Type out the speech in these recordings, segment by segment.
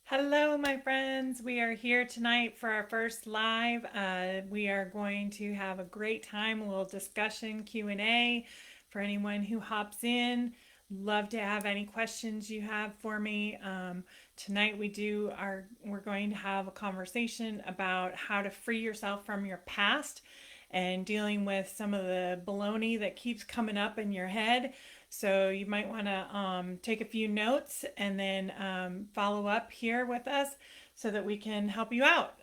Hello, my friends. We are here tonight for our first live. We are going to have a great time, a little discussion, Q&A for anyone who hops in. Love to have any questions you have for me. Tonight we're going to have a conversation about how to free yourself from your past and dealing with some of the baloney that keeps coming up in your head. So you might want to take a few notes and then follow up here with us so that we can help you out.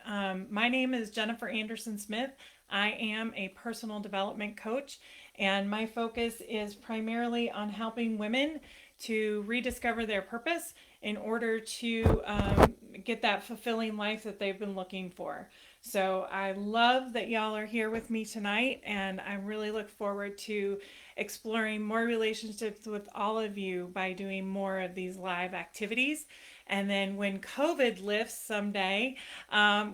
My name is Jennifer Anderson Smith. I am a personal development coach, and my focus is primarily on helping women to rediscover their purpose in order to get that fulfilling life that they've been looking for. So I love that y'all are here with me tonight, and I really look forward to exploring more relationships with all of you by doing more of these live activities. And then when COVID lifts someday,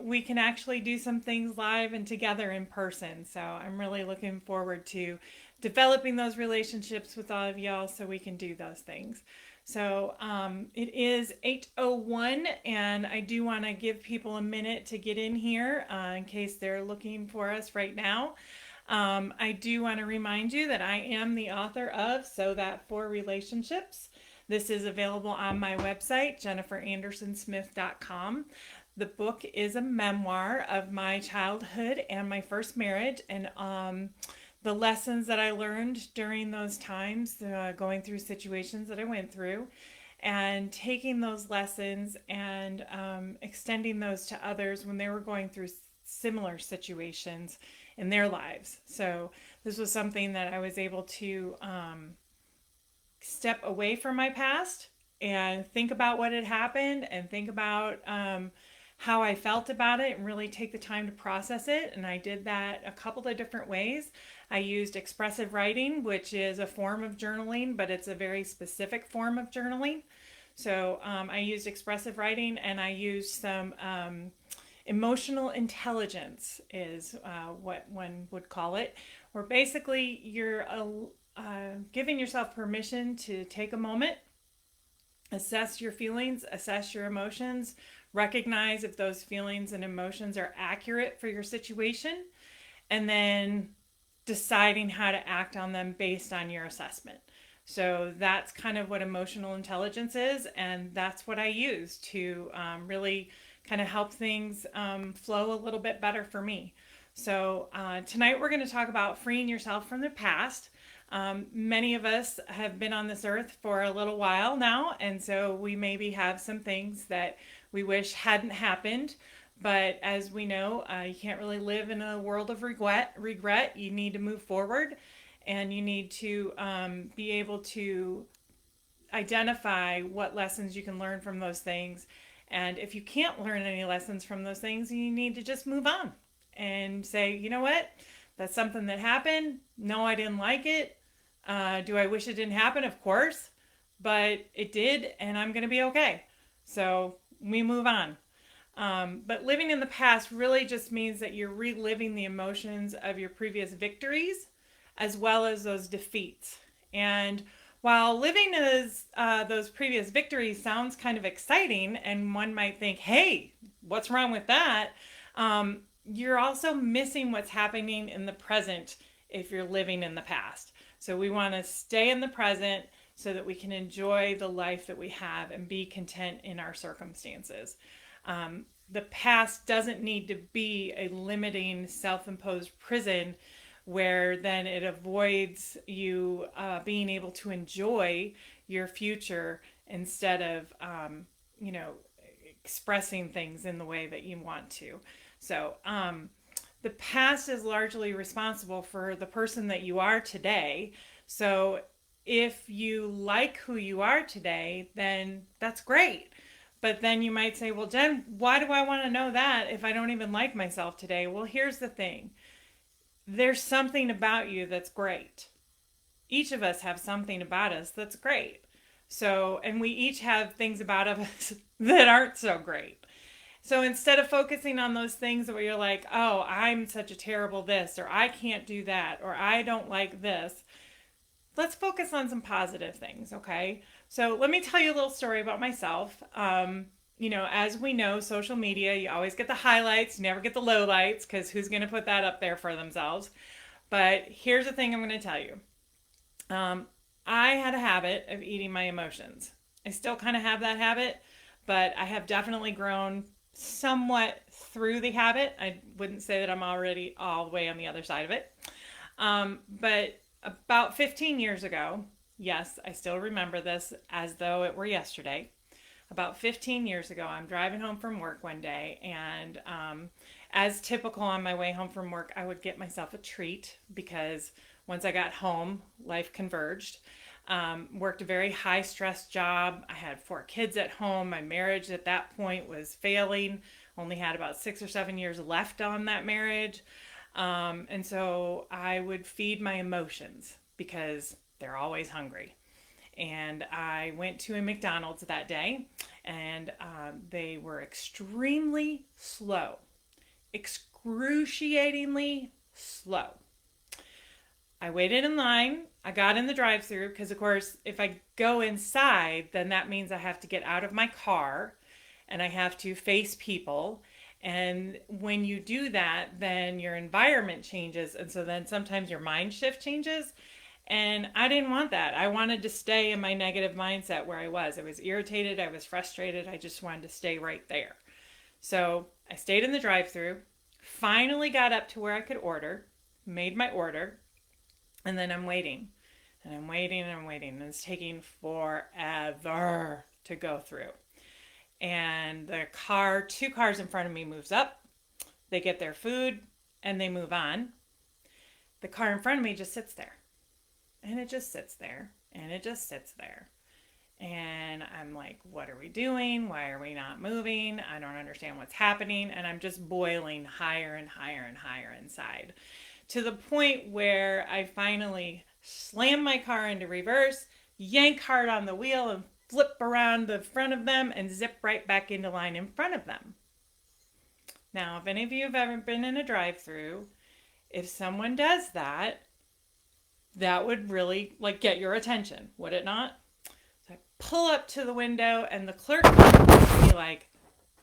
we can actually do some things live and together in person. So I'm really looking forward to developing those relationships with all of y'all so we can do those things. So it is 8:01, and I do want to give people a minute to get in here in case they're looking for us right now. I do want to remind you that I am the author of So That for Relationships. This is available on my website, jenniferandersonsmith.com. The book is a memoir of my childhood and my first marriage, and the lessons that I learned during those times, going through situations that I went through, and taking those lessons and extending those to others when they were going through similar situations in their lives. So this was something that I was able to step away from my past and think about what had happened and think about how I felt about it and really take the time to process it. And I did that a couple of different ways. I used expressive writing, which is a form of journaling, but it's a very specific form of journaling. So I used expressive writing, and I used some emotional intelligence is what one would call it, where basically you're giving yourself permission to take a moment, assess your feelings, assess your emotions, recognize if those feelings and emotions are accurate for your situation, and then deciding how to act on them based on your assessment. So that's kind of what emotional intelligence is, and that's what I use to really kind of help things flow a little bit better for me. So tonight we're going to talk about freeing yourself from the past. Many of us have been on this earth for a little while now, and so we maybe have some things that we wish hadn't happened. But as we know, you can't really live in a world of regret. You need to move forward, and you need to be able to identify what lessons you can learn from those things. And if you can't learn any lessons from those things, you need to just move on and say, you know what? That's something that happened. No, I didn't like it. Do I wish it didn't happen? Of course. But it did, and I'm going to be okay. So we move on. But living in the past really just means that you're reliving the emotions of your previous victories as well as those defeats. And while living as those previous victories sounds kind of exciting, and one might think, hey, what's wrong with that? You're also missing what's happening in the present if you're living in the past. So we want to stay in the present so that we can enjoy the life that we have and be content in our circumstances. The past doesn't need to be a limiting self-imposed prison where then it avoids you being able to enjoy your future instead of, expressing things in the way that you want to. So the past is largely responsible for the person that you are today. So if you like who you are today, then that's great. But then you might say, well, Jen, why do I want to know that if I don't even like myself today? Well, here's the thing. There's something about you that's great. Each of us have something about us that's great. So, and we each have things about us that aren't so great. So instead of focusing on those things where you're like, oh, I'm such a terrible this, or I can't do that, or I don't like this, let's focus on some positive things, okay? So let me tell you a little story about myself. as we know, social media, you always get the highlights, you never get the lowlights, because who's going to put that up there for themselves? But here's the thing I'm going to tell you. Um, I had a habit of eating my emotions. I still kind of have that habit, but I have definitely grown somewhat through the habit. I wouldn't say that I'm already all the way on the other side of it. But about 15 years ago, yes, I still remember this as though it were yesterday. About 15 years ago, I'm driving home from work one day, and as typical on my way home from work, I would get myself a treat because once I got home, life converged. Worked a very high stress job. I had 4 kids at home. My marriage at that point was failing. Only had about 6 or 7 years left on that marriage. And so I would feed my emotions because they're always hungry. And I went to a McDonald's that day, and they were extremely slow, excruciatingly slow. I waited in line. I got in the drive through because, of course, if I go inside, then that means I have to get out of my car and I have to face people. And when you do that, then your environment changes. And so then sometimes your mind shift changes. And I didn't want that. I wanted to stay in my negative mindset where I was. I was irritated. I was frustrated. I just wanted to stay right there. So I stayed in the drive through, finally got up to where I could order, made my order, and then I'm waiting. And I'm waiting and I'm waiting. And it's taking forever to go through. And two cars in front of me moves up. They get their food and they move on. The car in front of me just sits there. And it just sits there. And it just sits there. And I'm like, what are we doing? Why are we not moving? I don't understand what's happening. And I'm just boiling higher and higher and higher inside, to the point where I finally slam my car into reverse, yank hard on the wheel, and flip around the front of them and zip right back into line in front of them. Now, if any of you have ever been in a drive-through, if someone does that, that would really get your attention, would it not? So I pull up to the window and the clerk would be like,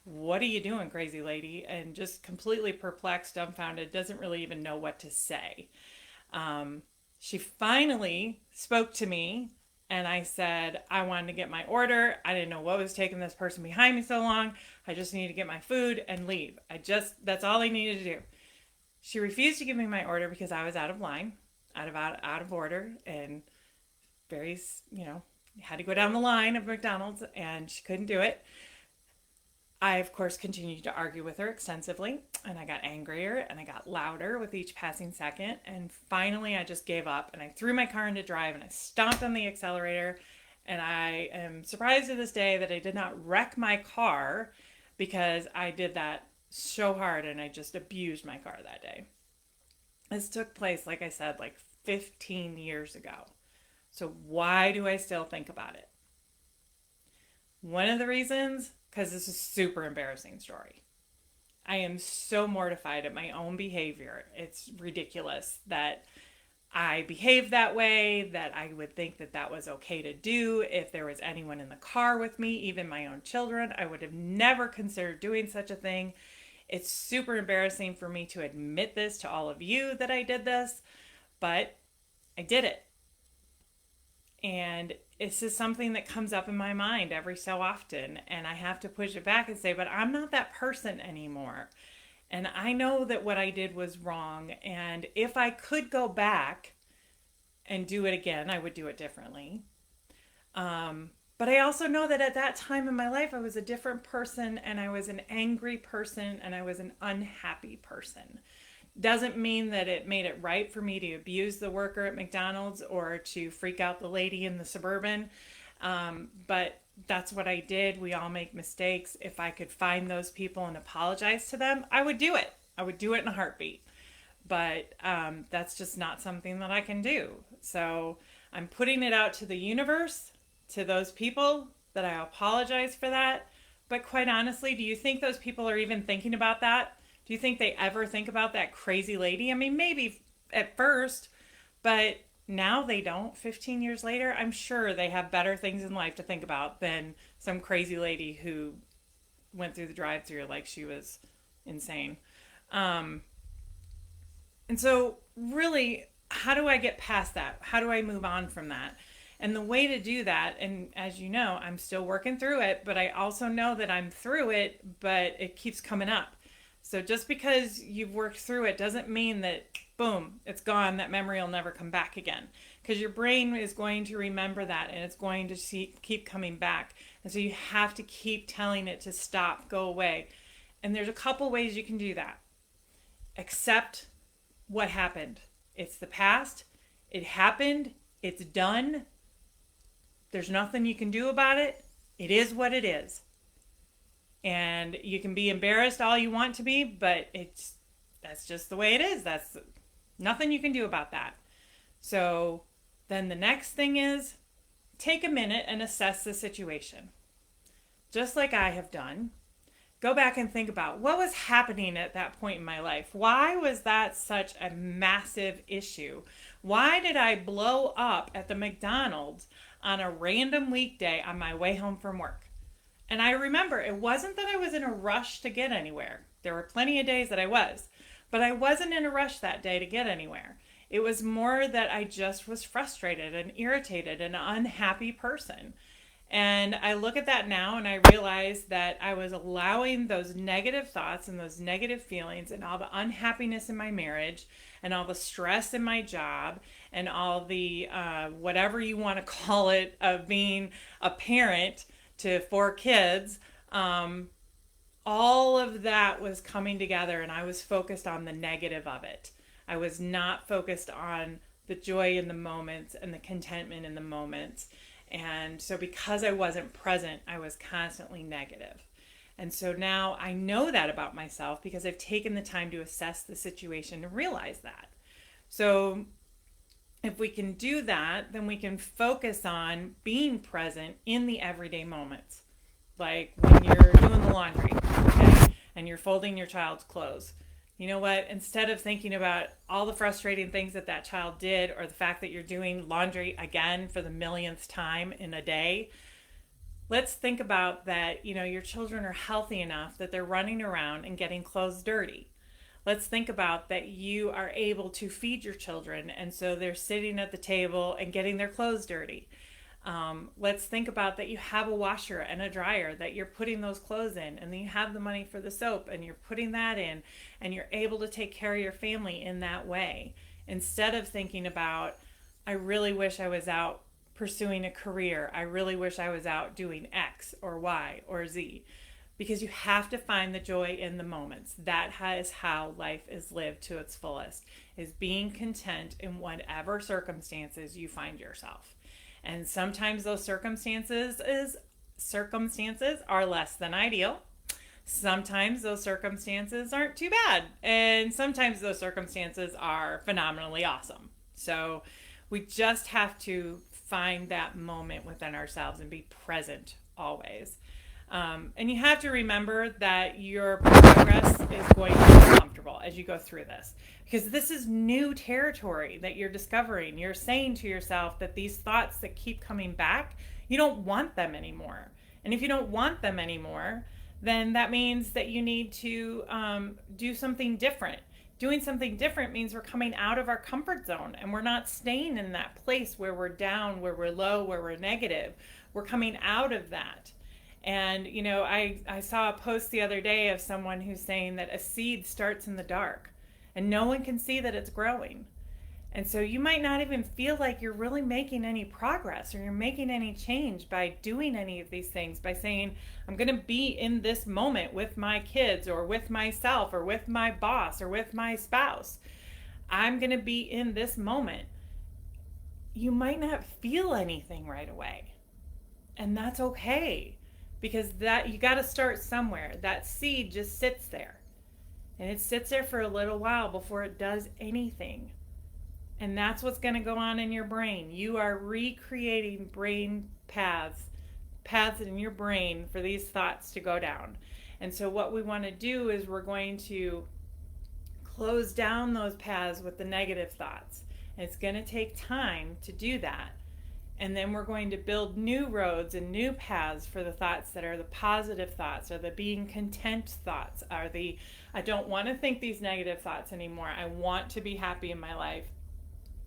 what are you doing, crazy lady? And just completely perplexed, dumbfounded, doesn't really even know what to say. She finally spoke to me, and I said I wanted to get my order. I didn't know what was taking this person behind me so long. I just needed to get my food and leave. That's all I needed to do. She refused to give me my order because I was out of line, out of order, and very, had to go down the line of McDonald's, and she couldn't do it. I, of course, continued to argue with her extensively, and I got angrier and I got louder with each passing second. And finally, I just gave up and I threw my car into drive and I stomped on the accelerator. And I am surprised to this day that I did not wreck my car, because I did that so hard and I just abused my car that day. This took place, like I said, 15 years ago. So why do I still think about it? One of the reasons, because this is a super embarrassing story. I am so mortified at my own behavior. It's ridiculous that I behaved that way, that I would think that that was okay to do. If there was anyone in the car with me, even my own children, I would have never considered doing such a thing. It's super embarrassing for me to admit this to all of you that I did this, but I did it. And it's just something that comes up in my mind every so often. And I have to push it back and say, but I'm not that person anymore. And I know that what I did was wrong. And if I could go back and do it again, I would do it differently. But I also know that at that time in my life, I was a different person, and I was an angry person, and I was an unhappy person. Doesn't mean that it made it right for me to abuse the worker at McDonald's or to freak out the lady in the Suburban. But that's what I did. We all make mistakes. If I could find those people and apologize to them, I would do it. I would do it in a heartbeat. But that's just not something that I can do. So I'm putting it out to the universe, to those people, that I apologize for that. But quite honestly, do you think those people are even thinking about that? Do you think they ever think about that crazy lady? I mean, maybe at first, but now they don't. 15 years later, I'm sure they have better things in life to think about than some crazy lady who went through the drive-thru like she was insane. Um, and so, really, how do I get past that? How do I move on from that? And the way to do that, and as you know, I'm still working through it, but I also know that I'm through it, but it keeps coming up. So just because you've worked through it doesn't mean that, boom, it's gone, that memory will never come back again. Because your brain is going to remember that and it's going to keep coming back. And so you have to keep telling it to stop, go away. And there's a couple ways you can do that. Accept what happened. It's the past. It happened. It's done. There's nothing you can do about it. It is what it is. And you can be embarrassed all you want to be, but that's just the way it is. That's nothing you can do about that. So then the next thing is take a minute and assess the situation. Just like I have done. Go back and think about what was happening at that point in my life. Why was that such a massive issue? Why did I blow up at the McDonald's on a random weekday on my way home from work? And I remember it wasn't that I was in a rush to get anywhere. There were plenty of days that I was, but I wasn't in a rush that day to get anywhere. It was more that I just was frustrated and irritated and an unhappy person. And I look at that now and I realize that I was allowing those negative thoughts and those negative feelings and all the unhappiness in my marriage and all the stress in my job and all the whatever you want to call it of being a parent to 4 kids. All of that was coming together and I was focused on the negative of it. I was not focused on the joy in the moments and the contentment in the moments. And so because I wasn't present, I was constantly negative. And so now I know that about myself because I've taken the time to assess the situation and realize that. So if we can do that, then we can focus on being present in the everyday moments. Like when you're doing the laundry, okay, and you're folding your child's clothes. You know what? Instead of thinking about all the frustrating things that that child did or the fact that you're doing laundry again for the millionth time in a day, let's think about that, your children are healthy enough that they're running around and getting clothes dirty. Let's think about that you are able to feed your children and so they're sitting at the table and getting their clothes dirty. Let's think about that you have a washer and a dryer that you're putting those clothes in and then you have the money for the soap and you're putting that in and you're able to take care of your family in that way. Instead of thinking about, I really wish I was out pursuing a career. I really wish I was out doing X or Y or Z. Because you have to find the joy in the moments. That is how life is lived to its fullest, is being content in whatever circumstances you find yourself. And sometimes those circumstances are less than ideal. Sometimes those circumstances aren't too bad. And sometimes those circumstances are phenomenally awesome. So we just have to find that moment within ourselves and be present always. And you have to remember that your progress is going to be uncomfortable as you go through this. Because this is new territory that you're discovering. You're saying to yourself that these thoughts that keep coming back, you don't want them anymore. And if you don't want them anymore, then that means that you need to do something different. Doing something different means we're coming out of our comfort zone and we're not staying in that place where we're down, where we're low, where we're negative. We're coming out of that. And, I saw a post the other day of someone who's saying that a seed starts in the dark and no one can see that it's growing. And so you might not even feel like you're really making any progress or you're making any change by doing any of these things, by saying, I'm going to be in this moment with my kids or with myself or with my boss or with my spouse. I'm going to be in this moment. You might not feel anything right away. And that's okay. Because that you got to start somewhere. That seed just sits there. And it sits there for a little while before it does anything. And that's what's going to go on in your brain. You are recreating brain paths in your brain for these thoughts to go down. And so what we want to do is we're going to close down those paths with the negative thoughts. And it's going to take time to do that. And then we're going to build new roads and new paths for the thoughts that are the positive thoughts, or the being content thoughts, are the I don't want to think these negative thoughts anymore. I want to be happy in my life.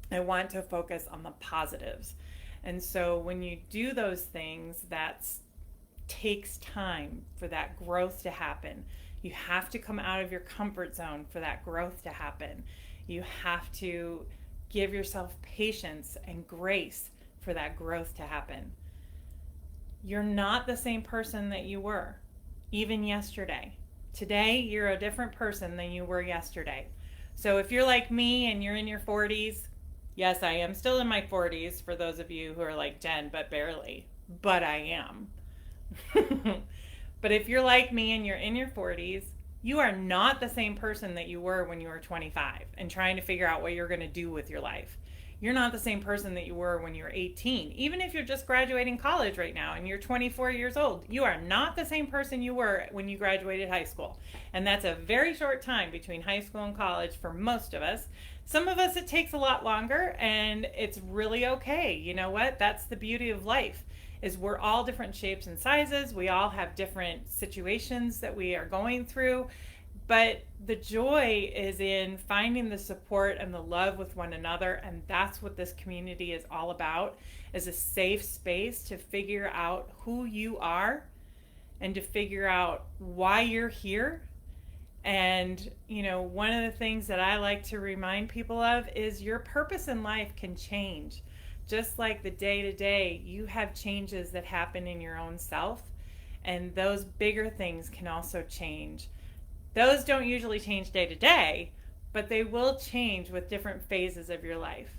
I want to focus on the positives. And so when you do those things, that takes time for that growth to happen. You have to come out of your comfort zone for that growth to happen. You have to give yourself patience and grace for that growth to happen. You're not the same person that you were, even yesterday. Today, you're a different person than you were yesterday. So if you're like me and you're in your 40s, yes, I am still in my 40s for those of you who are like Jen, but barely. But I am. But if you're like me and you're in your 40s, you are not the same person that you were when you were 25 and trying to figure out what you're going to do with your life. You're not the same person that you were when you were 18. Even if you're just graduating college right now and you're 24 years old, you are not the same person you were when you graduated high school. And that's a very short time between high school and college for most of us. Some of us, it takes a lot longer, and it's really okay. You know what? That's the beauty of life, is we're all different shapes and sizes. We all have different situations that we are going through. But the joy is in finding the support and the love with one another, and that's what this community is all about, is a safe space to figure out who you are and to figure out why you're here. And, you know, one of the things that I like to remind people of is your purpose in life can change. Just like the day to day, you have changes that happen in your own self, and those bigger things can also change. Those don't usually change day to day, but they will change with different phases of your life.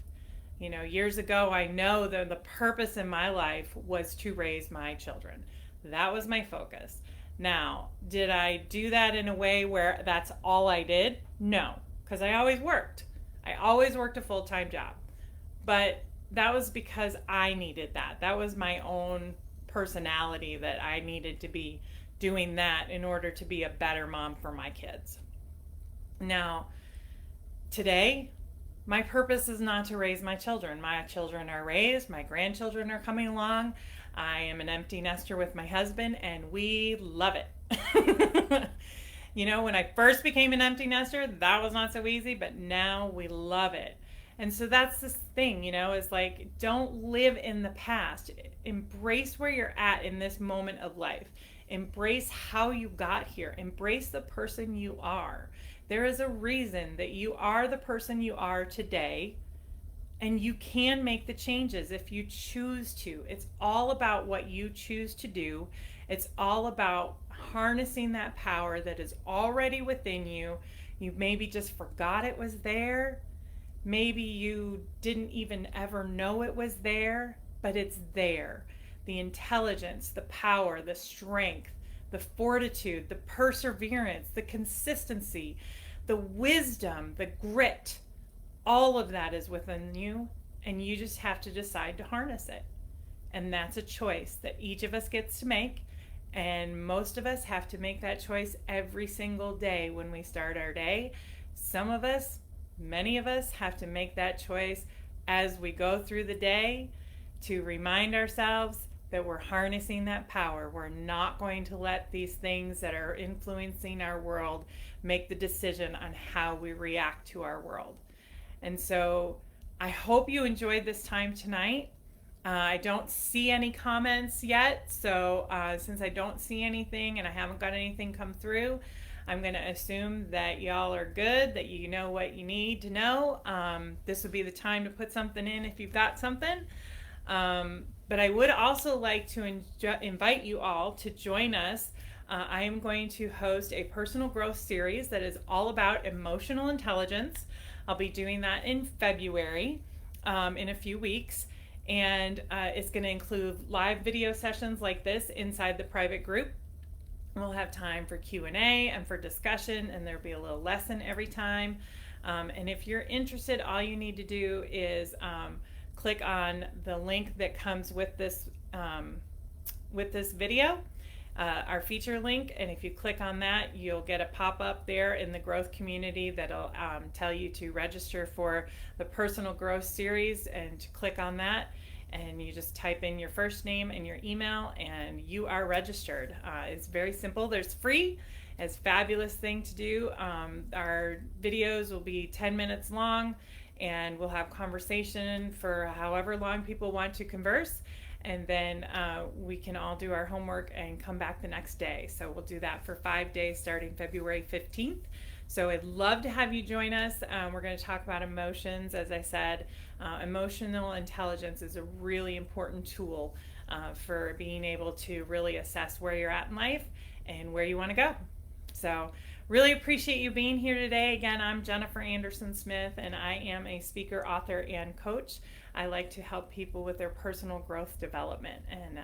You know, years ago, I know that the purpose in my life was to raise my children. That was my focus. Now, did I do that in a way where that's all I did? No, because I always worked. I always worked a full-time job. But that was because I needed that. That was my own personality, that I needed to be doing that in order to be a better mom for my kids. Now, today, my purpose is not to raise my children. My children are raised, my grandchildren are coming along. I am an empty nester with my husband, and we love it. You know, when I first became an empty nester, that was not so easy, but now we love it. And so that's this thing, you know, is like, don't live in the past. Embrace where you're at in this moment of life. Embrace how you got here. Embrace the person you are. There is a reason that you are the person you are today, and you can make the changes if you choose to. It's all about what you choose to do. It's all about harnessing that power that is already within you. You maybe just forgot it was there. Maybe you didn't even ever know it was there, but it's there. The intelligence, the power, the strength, the fortitude, the perseverance, the consistency, the wisdom, the grit, all of that is within you, and you just have to decide to harness it. And that's a choice that each of us gets to make, and most of us have to make that choice every single day when we start our day. Some of us, many of us, have to make that choice as we go through the day to remind ourselves that we're harnessing that power. We're not going to let these things that are influencing our world make the decision on how we react to our world. And so I hope you enjoyed this time tonight. I don't see any comments yet, so since I don't see anything and I haven't got anything come through, I'm going to assume that y'all are good, that you know what you need to know. This would be the time to put something in if you've got something. But I would also like to invite you all to join us. I am going to host a personal growth series that is all about emotional intelligence. I'll be doing that in February, in a few weeks. And it's going to include live video sessions like this inside the private group. We'll have time for Q&A and for discussion, and there'll be a little lesson every time. And if you're interested, all you need to do is click on the link that comes with this video, our feature link, and if you click on that, you'll get a pop-up there in the growth community that'll tell you to register for the personal growth series, and to click on that. and you just type in your first name and your email, and you are registered. It's very simple. There's free. It's a fabulous thing to do. Our videos will be 10 minutes long, and we'll have conversation for however long people want to converse. And then we can all do our homework and come back the next day. So we'll do that for 5 days starting February 15th. So I'd love to have you join us. We're going to talk about emotions. As I said, emotional intelligence is a really important tool for being able to really assess where you're at in life and where you want to go. So really appreciate you being here today. Again, I'm Jennifer Anderson Smith, and I am a speaker, author, and coach. I like to help people with their personal growth development. And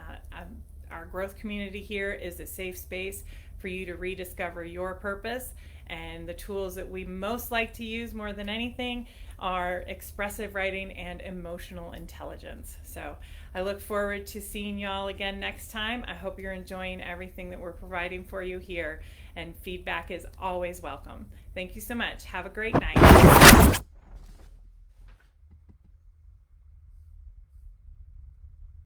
our growth community here is a safe space for you to rediscover your purpose. And the tools that we most like to use more than anything are expressive writing and emotional intelligence. So I look forward to seeing y'all again next time. I hope you're enjoying everything that we're providing for you here, and feedback is always welcome. Thank you so much. Have a great night.